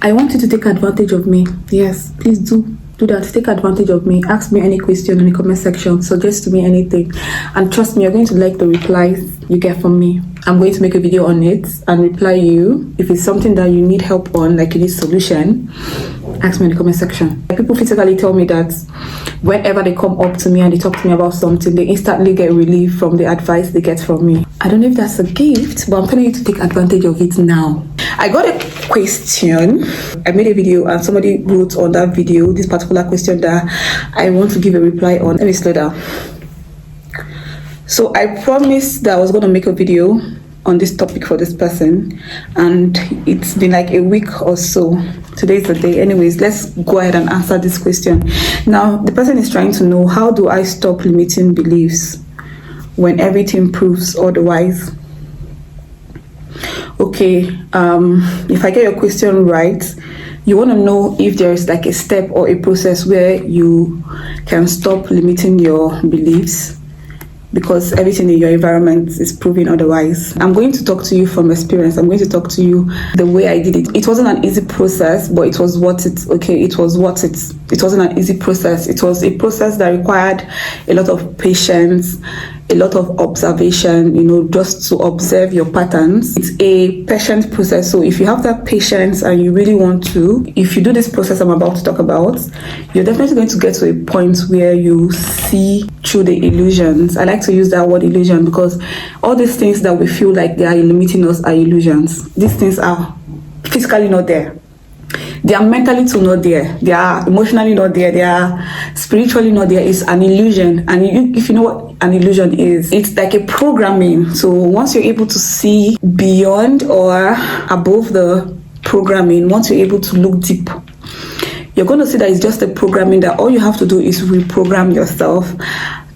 I want you to take advantage of me. Yes, please do that. Take advantage of me. Ask me any question in the comment section. Suggest to me anything. And trust me, you're going to like the replies you get from me. I'm going to make a video on it and reply you. If it's something that you need help on, like you need solution, ask me in the comment section. People physically tell me that whenever they come up to me and they talk to me about something, they instantly get relief from the advice they get from me. I don't know if that's a gift, but I'm telling you to take advantage of it now. I got a question. I made a video and somebody wrote on that video this particular question that I want to give a reply on. Let me slow down. So I promised that I was going to make a video on this topic for this person, and it's been like a week or so. Today's the day. Anyways, let's go ahead and answer this question. Now, the person is trying to know, how do I stop limiting beliefs when everything proves otherwise? Okay, if I get your question right, you want to know if there is like a step or a process where you can stop limiting your beliefs because everything in your environment is proving otherwise. I'm going to talk to you from experience. I'm going to talk to you the way I did it. It wasn't an easy process, but it was worth it. Okay, it was worth it. It wasn't an easy process. It was a process that required a lot of patience, a lot of observation, just to observe your patterns. It's a patient process. So if you have that patience and you really want to, if you do this process I'm about to talk about, you're definitely going to get to a point where you see through the illusions. I like to use that word illusion because all these things that we feel like they are limiting us are illusions. These things are physically not there. They are mentally too not there. They are emotionally not there. They are spiritually not there. It's an illusion. And if you know what an illusion is, it's like a programming. So once you're able to see beyond or above the programming, once you're able to look deep, you're going to see that it's just a programming that all you have to do is reprogram yourself,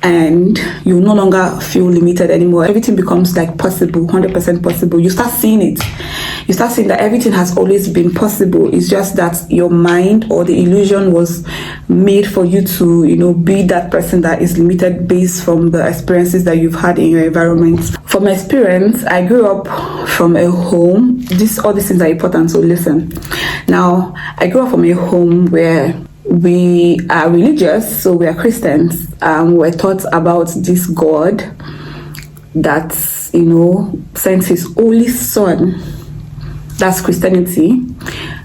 and you no longer feel limited anymore. Everything becomes like possible, 100% possible. You start seeing it. You start seeing that everything has always been possible. It's just that your mind or the illusion was made for you to, be that person that is limited based from the experiences that you've had in your environment. From my experience, I grew up from a home. All these things are important, so listen. Now, I grew up from a home where we are religious, so we are Christians. We're taught about this God that, sent his only son. That's Christianity.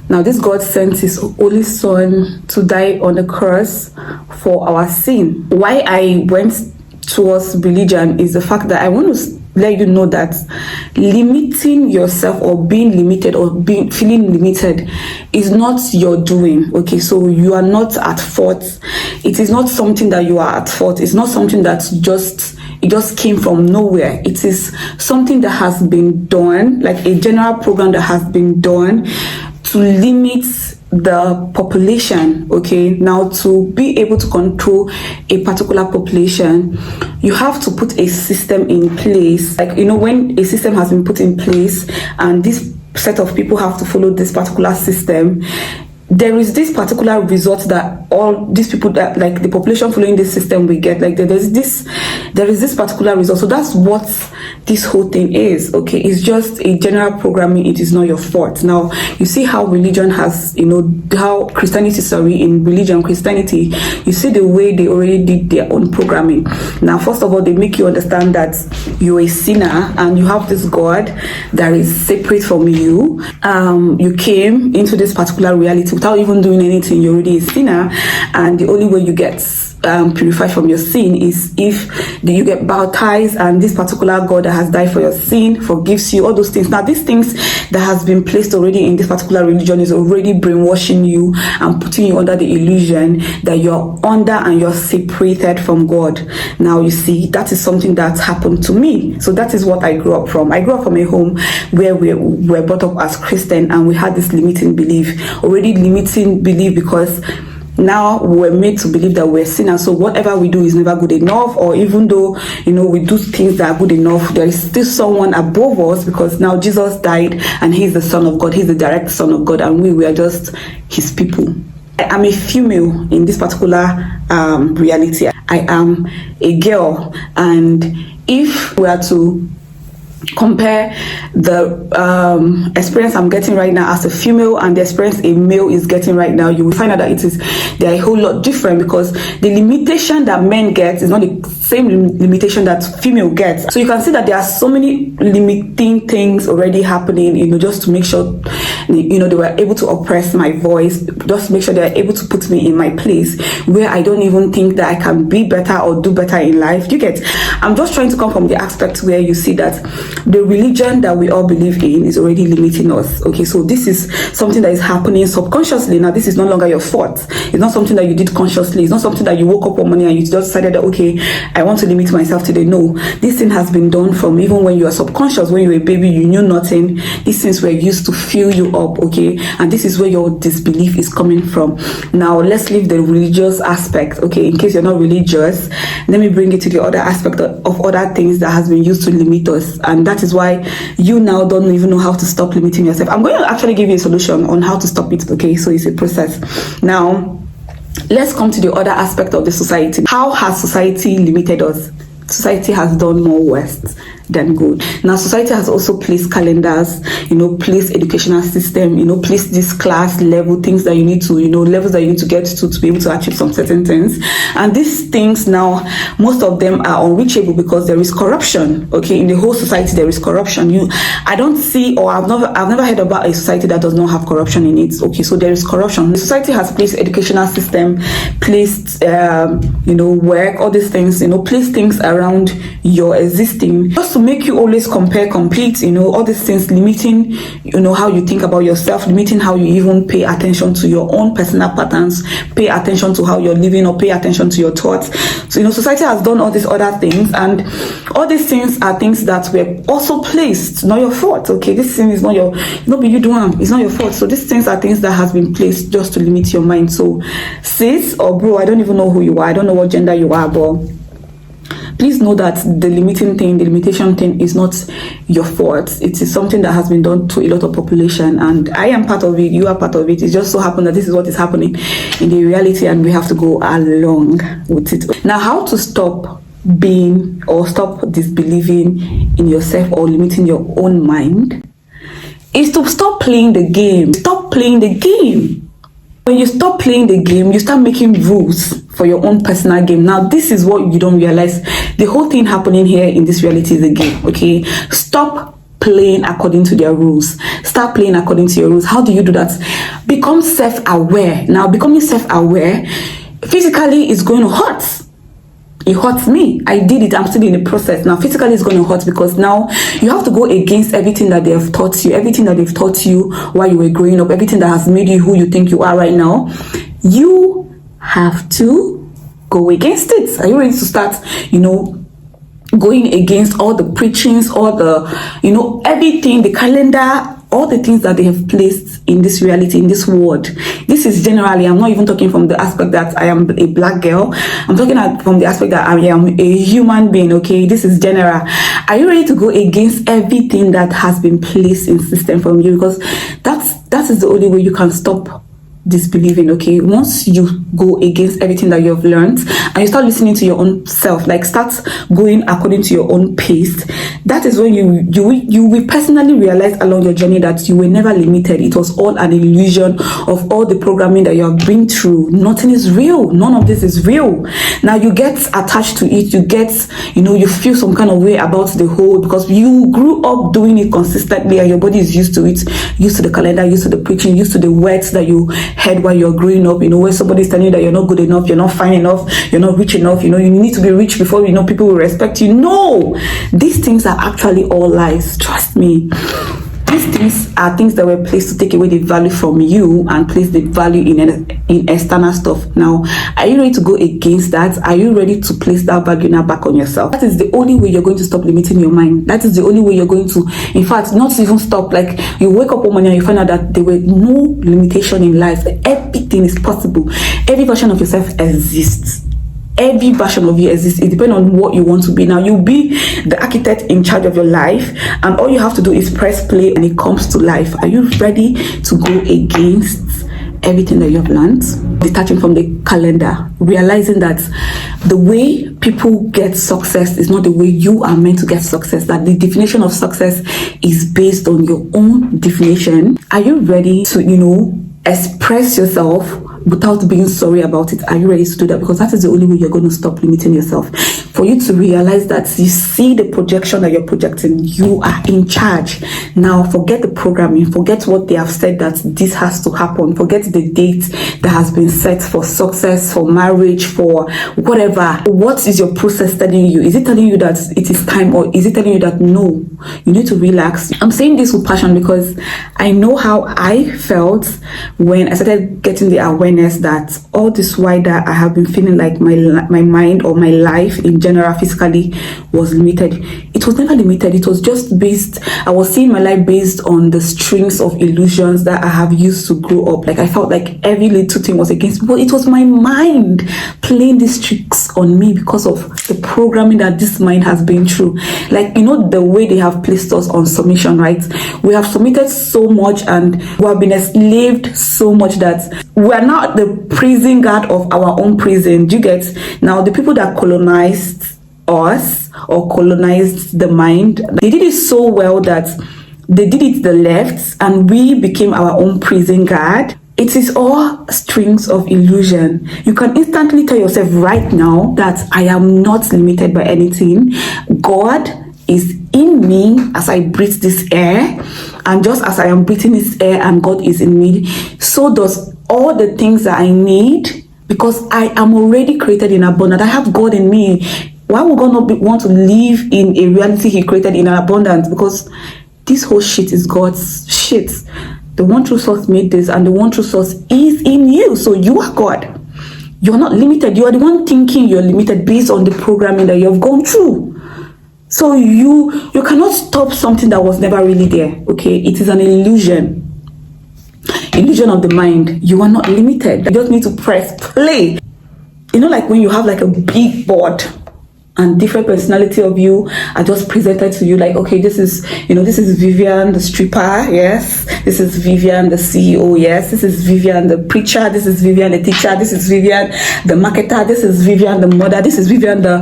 Now, this God sent his only son to die on the cross for our sin. Why I went towards religion is the fact that I want to let you know that limiting yourself or being limited or feeling limited is not your doing. Okay, so you are not at fault. It is not something that you are at fault. It's not something that it just came from nowhere. It is something that has been done, like a general program that has been done to limit the population. Okay, now to be able to control a particular population, you have to put a system in place. Like, when a system has been put in place and this set of people have to follow this particular system, there is this particular result that all these people, that like the population following this system will get. Like there is this particular result. So that's what this whole thing is. Okay, it's just a general programming. It is not your fault. Now you see how religion has, how Christianity, in Christianity, you see the way they already did their own programming. Now, first of all, they make you understand that you're a sinner and you have this God that is separate from you. You came into this particular reality without even doing anything. You're already a sinner, and the only way you get purified from your sin is if you get baptized, and this particular God that has died for your sin forgives you, all those things. Now, these things that has been placed already in this particular religion is already brainwashing you and putting you under the illusion that you're under and you're separated from God. Now, you see, that is something that happened to me. So that is what I grew up from. I grew up from a home where we were brought up as Christian, and we had this limiting belief, because now we're made to believe that we're sinners, so whatever we do is never good enough, or even though we do things that are good enough, there is still someone above us, because now Jesus died and he's the Son of God, he's the direct Son of God, and we are just his people. I am a female in this particular reality. I am a girl, and if we are to compare the experience I'm getting right now as a female and the experience a male is getting right now, you will find out that they're a whole lot different, because the limitation that men get is not the same limitation that female gets. So you can see that there are so many limiting things already happening, just to make sure, they were able to oppress my voice, just to make sure they are able to put me in my place where I don't even think that I can be better or do better in life. You get? I'm just trying to come from the aspect where you see that the religion that we all believe in is already limiting us. Okay, so this is something that is happening subconsciously. Now, this is no longer your fault. It's not something that you did consciously. It's not something that you woke up one morning and you just decided that, okay, I want to limit myself today. No, this thing has been done from even when you are subconscious. When you were a baby, you knew nothing. These things were used to fill you up, okay? And this is where your disbelief is coming from. Now, let's leave the religious aspect, okay? In case you're not religious, let me bring it to the other aspect of other things that has been used to limit us. And that is why you now don't even know how to stop limiting yourself. I'm going to actually give you a solution on how to stop it, okay? So it's a process. Now, let's come to the other aspect of the society. How has society limited us? Society has done more worse than good. Now, society has also placed calendars, placed educational system, placed this class level, things that you need to, levels that you need to get to be able to achieve some certain things. And these things now, most of them are unreachable because there is corruption, okay? In the whole society, there is corruption. I don't see, or I've never heard about a society that does not have corruption in it, okay? So there is corruption. The society has placed educational system, placed, work, all these things, placed things around your existing, just to make you always compare, complete, all these things, limiting, how you think about yourself, limiting how you even pay attention to your own personal patterns, pay attention to how you're living, or pay attention to your thoughts. So, society has done all these other things, and all these things are things that were also placed, not your fault, okay? This thing is not your, be you doing, it's not your fault. So these things are things that has been placed just to limit your mind. So, sis or bro, I don't even know who you are, I don't know what gender you are, but please know that the limitation thing is not your fault. It is something that has been done to a lot of population, and I am part of it, you are part of it. It just so happened that this is what is happening in the reality, and we have to go along with it. Now, how to stop disbelieving in yourself or limiting your own mind is to stop playing the game. Stop playing the game. When you stop playing the game, you start making rules for your own personal game. Now, this is what you don't realize. The whole thing happening here in this reality is a game, okay? Stop playing according to their rules. Start playing according to your rules. How do you do that? Become self-aware. Now, becoming self-aware physically is going to hurt. It hurts me. I did it. I'm still in the process. Now, physically it's going to hurt because now you have to go against everything that they have taught you, everything that they've taught you while you were growing up, everything that has made you who you think you are right now. You have to go against it. Are you ready to start, going against all the preachings, all the, everything, the calendar, all the things that they have placed in this reality, in this world. This is generally, I'm not even talking from the aspect that I am a black girl. I'm talking from the aspect that I am a human being, okay? This is general. Are you ready to go against everything that has been placed in system from you? Because that is the only way you can stop disbelieving, okay? Once you go against everything that you have learned and you start listening to your own self, like start going according to your own pace, that is when you will personally realize along your journey that you were never limited. It was all an illusion of all the programming that you have been through. Nothing is real. None of this is real. Now you get attached to it. You get, you feel some kind of way about the whole, because you grew up doing it consistently and your body is used to it, used to the calendar, used to the preaching, used to the words that you heard while you're growing up, where somebody's telling you that you're not good enough, you're not fine enough, you're not rich enough, you need to be rich before people will respect you. No, these things are actually all lies. Trust me. These things are things that were placed to take away the value from you and place the value in external stuff. Now, are you ready to go against that? Are you ready to place that value now back on yourself? That is the only way you're going to stop limiting your mind. That is the only way you're going to, in fact, not even stop. Like, you wake up one morning and you find out that there were no limitation in life. Everything is possible. Every version of yourself exists. Every version of you exists. It depends on what you want to be. Now, you'll be the architect in charge of your life, and all you have to do is press play and it comes to life. Are you ready to go against everything that you have learned, detaching from the calendar, realizing that the way people get success is not the way you are meant to get success, that the definition of success is based on your own definition. Are you ready to, express yourself without being sorry about it? Are you ready to do that? Because that is the only way you're going to stop limiting yourself. For you to realize that you see the projection that you're projecting, you are in charge. Now forget the programming, forget what they have said that this has to happen, forget the date that has been set for success, for marriage, for whatever. What is your process telling you? Is it telling you that it is time, or is it telling you that no, you need to relax? I'm saying this with passion because I know how I felt when I started getting the awareness that all this while that I have been feeling like my mind or my life in general physically was limited. It was never limited. It was just I was seeing my life based on the strings of illusions that I have used to grow up. Like I felt like every little thing was against me, but it was my mind playing these tricks on me because of the programming that this mind has been through. Like, the way they have placed us on submission, right? We have submitted so much and we have been enslaved so much that we are not the prison guard of our own prison. Do you get? Now, the people that colonized us or colonized the mind, they did it so well that they did it the left and we became our own prison guard. It is all strings of illusion. You can instantly tell yourself right now that I am not limited by anything. God is in me as I breathe this air, and just as I am breathing this air and God is in me, so does all the things that I need, because I am already created in abundance. I have God in me. Why would God not want to live in a reality He created in abundance? Because this whole shit is God's shit. The one true source made this, and the one true source is in you. So you are God. You're not limited. You are the one thinking you're limited based on the programming that you have gone through. So you cannot stop something that was never really there. Okay, it is an illusion of the mind. You are not limited. You just need to press play. Like when you have like a big board and different personality of you are just presented to you, like, okay, this is Vivian the stripper, yes, this is Vivian the CEO, yes, this is Vivian the preacher, this is Vivian the teacher, this is Vivian the marketer, this is Vivian the mother, this is Vivian the,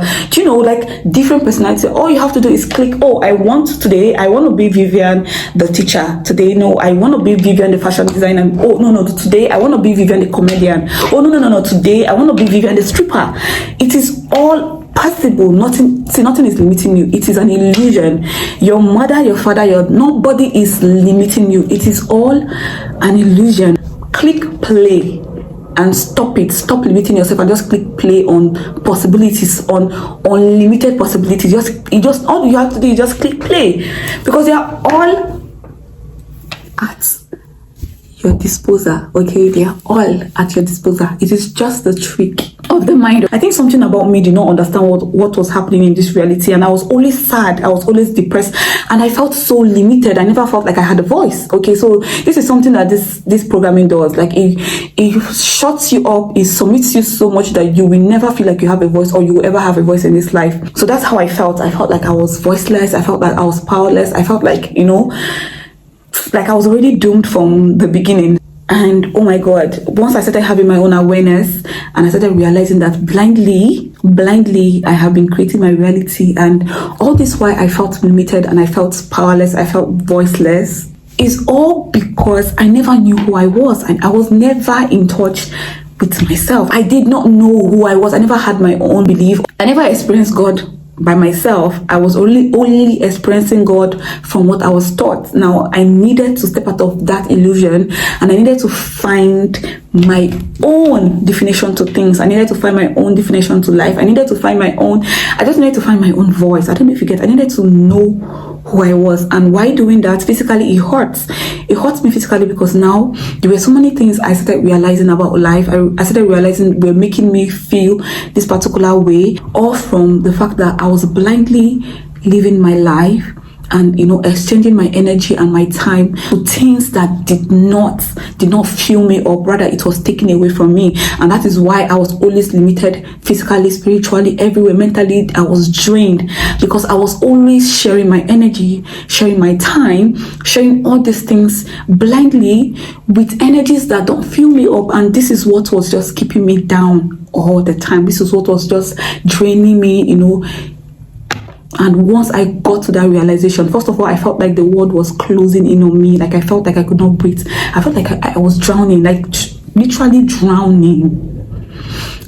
like different personality. All you have to do is click, I want to be Vivian the teacher today. No, I want to be Vivian the fashion designer. Oh no, today I want to be Vivian the comedian. Oh no, today I want to be Vivian the stripper. It is all possible. Nothing is limiting you. It is an illusion. Your mother, your father, nobody is limiting you. It is all an illusion. Click play and stop it. Stop limiting yourself and just click play on possibilities, on unlimited possibilities. Just all you have to do is just click play, because they are all at your disposal. Okay, they are all at your disposal. It is just the trick of the mind. I think something about me did not understand what was happening in this reality, and I was always sad, I was always depressed, and I felt so limited. I never felt like I had a voice. Okay, so this is something that this programming does. Like it shuts you up, it submits you so much that you will never feel like you have a voice, or you will ever have a voice in this life. So that's how I felt. I felt like I was voiceless. I felt like I was powerless. I felt like like I was already doomed from the beginning. And oh my God, once I started having my own awareness and I started realizing that blindly I have been creating my reality, and all this while I felt limited and I felt powerless, I felt voiceless, is all because I never knew who I was, and I was never in touch with myself. I did not know who I was. I never had my own belief. I never experienced God by myself. I was only experiencing God from what I was taught. Now I needed to step out of that illusion, and I needed to find my own definition to things. I needed to find my own definition to life. I needed to find my own voice. I don't know if you get. I needed to know who I was. And why doing that? Physically, it hurts. It hurts me physically because now there were so many things I started realizing about life. I started realizing were making me feel this particular way, all from the fact that I was blindly living my life and exchanging my energy and my time to things that did not fill me up. Rather, it was taken away from me. And that is why I was always limited physically, spiritually, everywhere. Mentally, I was drained because I was always sharing my energy, sharing my time, sharing all these things blindly with energies that don't fill me up. And this is what was just keeping me down all the time. This is what was just draining me, And once I got to that realization, first of all, I felt like the world was closing in on me. Like I felt like I could not breathe. I felt like I was drowning, like literally drowning.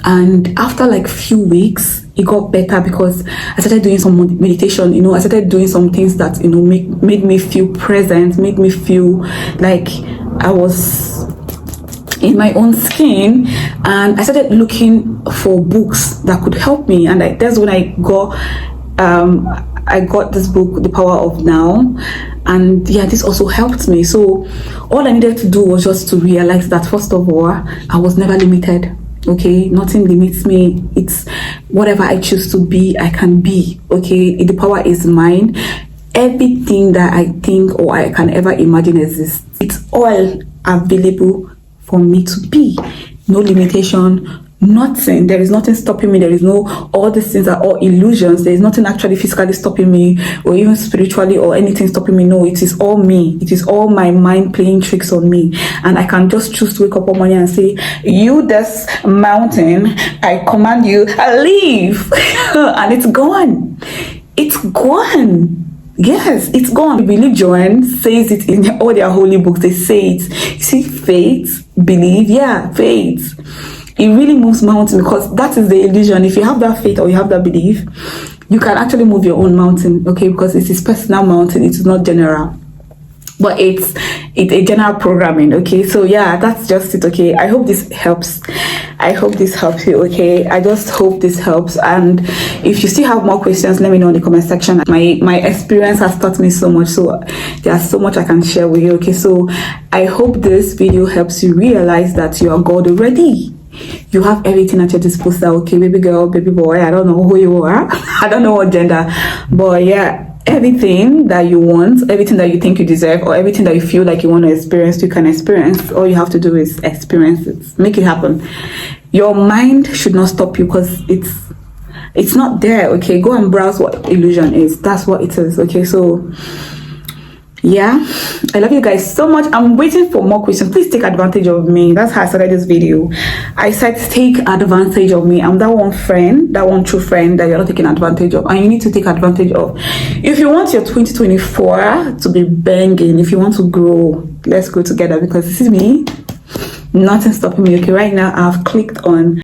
And after like few weeks, it got better because I started doing some meditation. I started doing some things that made me feel present, made me feel like I was in my own skin. And I started looking for books that could help me. And that's when I got this book, The Power of Now. And yeah, this also helped me. So all I needed to do was just to realize that, first of all, I was never limited. Okay, nothing limits me. It's whatever I choose to be, I can be. Okay, the power is mine. Everything that I think or I can ever imagine exists. It's all available for me to be. No limitation, nothing. There is nothing stopping me. There is all these things are all illusions. There is nothing actually physically stopping me or even spiritually or anything stopping me. No, it is all me. It is all my mind playing tricks on me. And I can just choose to wake up one morning and say, you, this mountain, I command you, leave. And it's gone. It's gone. Yes, it's gone. Billy Joan says it in all their holy books. They say it. You see, faith, believe, faith. It really moves mountain because that is the illusion. If you have that faith or you have that belief, you can actually move your own mountain, okay? Because it is personal mountain. It's not general. But it's a general programming, okay? So yeah, that's just it, okay? I hope this helps. I hope this helps you, okay? I just hope this helps. And if you still have more questions, let me know in the comment section. My experience has taught me so much, so there's so much I can share with you, okay? So I hope this video helps you realize that you are God already. You have everything at your disposal, okay? Baby girl, baby boy, I don't know who you are. I don't know what gender, but yeah, everything that you want, everything that you think you deserve, or everything that you feel like you want to experience, you can experience. All you have to do is experience it. Make it happen. Your mind should not stop you because it's not there, okay? Go and browse what illusion is. That's what it is, okay? So yeah, I love you guys so much. I'm waiting for more questions. Please take advantage of me. That's how I started this video. I said take advantage of me. I'm that one friend, that one true friend that you're not taking advantage of, and you need to take advantage of. If you want your 2024 to be banging, if you want to grow, let's grow together, because this is me. Nothing stopping me. Okay, right now I've clicked on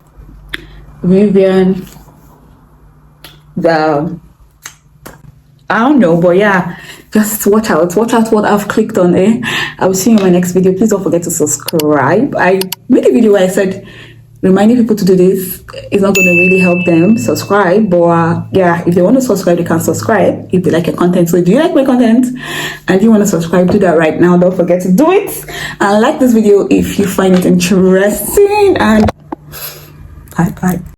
Vivian, I don't know, but yeah, just watch out what I've clicked on. I will see you in my next video. Please don't forget to subscribe. I made a video where I said reminding people to do this is not going to really help them subscribe, but yeah, if they want to subscribe, they can subscribe if they like your content. So if you like my content and if you want to subscribe, do that right now. Don't forget to do it, and like this video if you find it interesting. And bye.